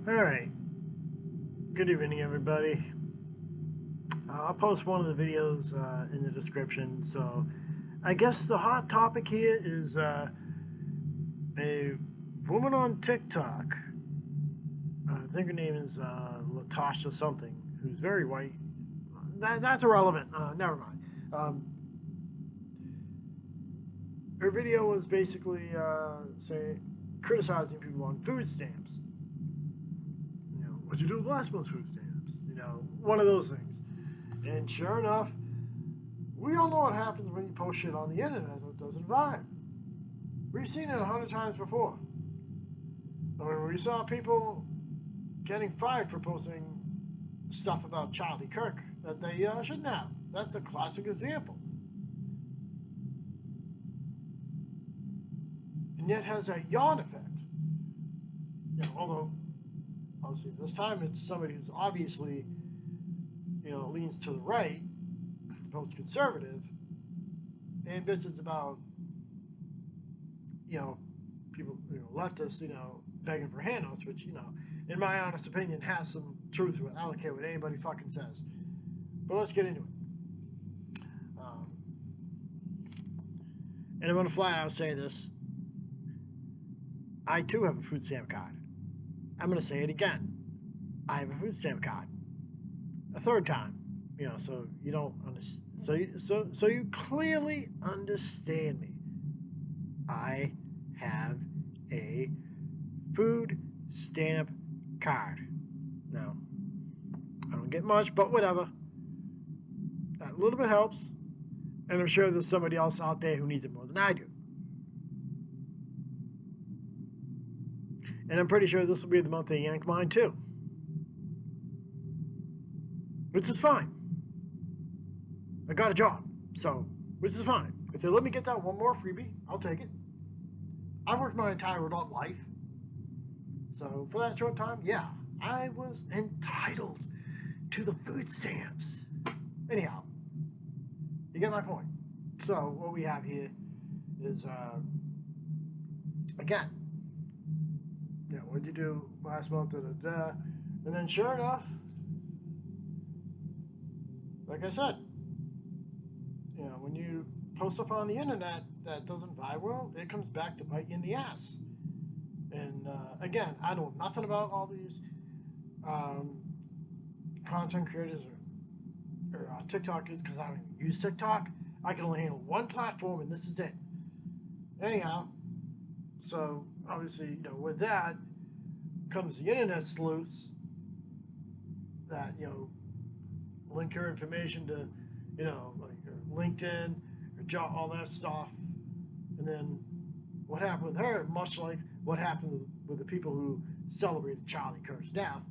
Alright, good evening everybody. I'll post one of the videos in the description. So I guess the hot topic here is a woman on TikTok, I think her name is Latasha something, who's very white. That's irrelevant, never mind. Her video was basically criticizing people on food stamps. What'd you do with last month's food stamps? One of those things. And sure enough, we all know what happens when you post shit on the internet, as it doesn't vibe. We've seen it 100 times before. I mean, we saw people getting fired for posting stuff about Charlie Kirk that they shouldn't have. That's a classic example. And yet has a yawn effect. Although, obviously, this time it's somebody who's obviously, leans to the right, most conservative, and bitches about, people, leftists, begging for handouts, which, in my honest opinion, has some truth to it. I don't care what anybody fucking says. But let's get into it. And I'm going to flat out say this. I, too, have a food stamp card. I'm going to say it again. I have a food stamp card. A third time. So you don't understand. So you clearly understand me. I have a food stamp card. Now, I don't get much, but whatever. That little bit helps. And I'm sure there's somebody else out there who needs it more than I do. And I'm pretty sure this will be the month they yank mine too. Which is fine. I got a job, so, which is fine. If they let me get that one more freebie, I'll take it. I've worked my entire adult life. So for that short time, yeah, I was entitled to the food stamps. Anyhow, you get my point. So what we have here is, again, what'd you do last month, da-da-da. And then sure enough, like I said, when you post stuff on the internet that doesn't vibe well, it comes back to bite you in the ass. And again, I know nothing about all these content creators or TikTokers, because I don't even use TikTok. I can only handle one platform, and this is it. Anyhow, so obviously, with that comes the internet sleuths that, link your information to, like your LinkedIn, your job, all that stuff. And then what happened with her, much like what happened with the people who celebrated Charlie Kirk's death,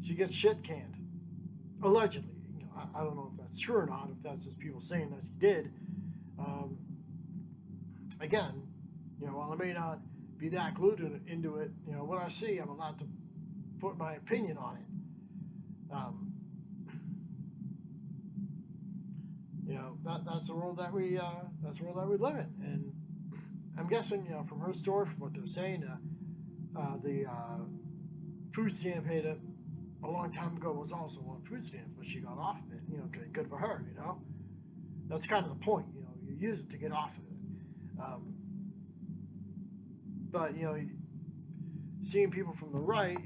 she gets shit canned. Allegedly. I don't know if that's true or not, if that's just people saying that she did. Again, while I may not be that glued into it, what I see, I'm allowed to put my opinion on it. That's the world that we live in, and I'm guessing, from her story, from what they're saying, the food stamp hater a long time ago was also on food stamps, but she got off of it. Okay, good for her. That's kind of the point. You use it to get off of it. But seeing people from the right,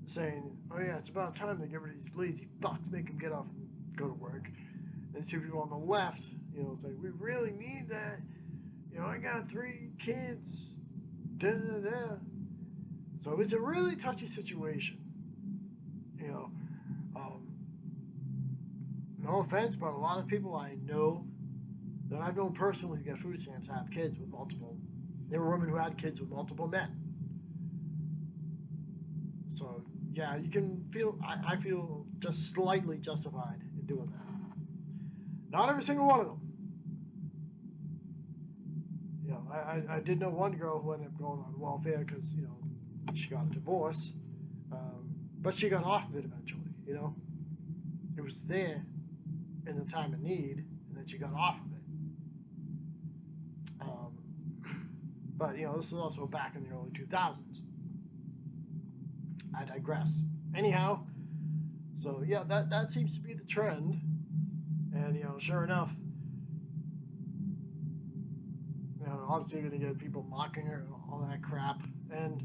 saying, "Oh yeah, it's about time they get rid of these lazy fucks, make them get off and go to work." And see people on the left, it's like, we really need that. I got 3 kids. Da da da. So it's a really touchy situation. No offense, but a lot of people I know that I've known personally who get food stamps have kids with multiple. There were women who had kids with multiple men. So yeah, you can feel. I feel just slightly justified in doing that. Not every single one of them. I did know one girl who ended up going on welfare because, she got a divorce. But she got off of it eventually, It was there in the time of need, and then she got off of it. But, you know, this is also back in the early 2000s. I digress. Anyhow, so yeah, that seems to be the trend. And, you know, sure enough, you know, obviously you're going to get people mocking her and all that crap. And,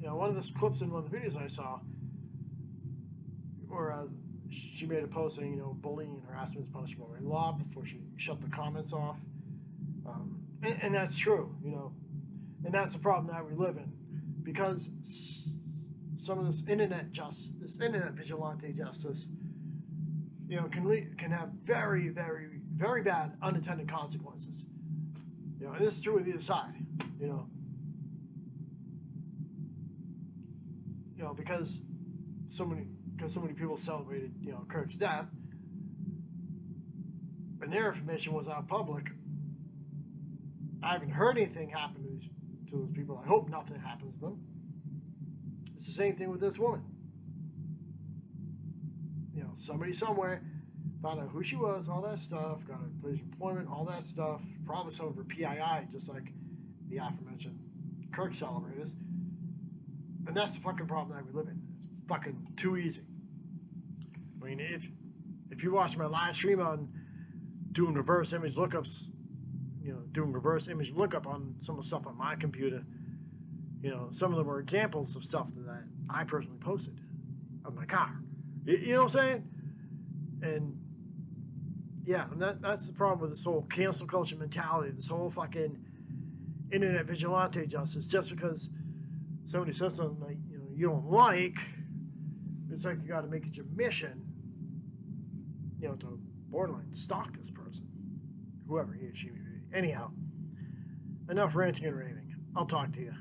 you know, one of the clips in one of the videos I saw, where she made a post saying, you know, bullying and harassment is punishable by law before she shut the comments off. And that's true, you know. And that's the problem that we live in. Because some of this internet vigilante justice, you know, can have very, very, very bad unintended consequences. You know, and this is true with either side. You know, because so many people celebrated, you know, Kirk's death, and their information was out public. I haven't heard anything happen to those people. I hope nothing happens to them. It's the same thing with this woman. You know, somebody somewhere found out who she was, all that stuff, got a place of employment, all that stuff, probably some of her PII, just like the aforementioned Kirk celebrators. And that's the fucking problem that we live in. It's fucking too easy. I mean, if you watch my live stream on doing reverse image lookups, you know, doing reverse image lookup on some of the stuff on my computer, you know, some of them were examples of stuff that I personally posted of my car. You know what I'm saying? And yeah, and that's the problem with this whole cancel culture mentality, this whole fucking internet vigilante justice. Just because somebody says something like, you know, you don't like, it's like you got to make it your mission, you know, to borderline stalk this person, whoever he or she may be. Anyhow, enough ranting and raving. I'll talk to you.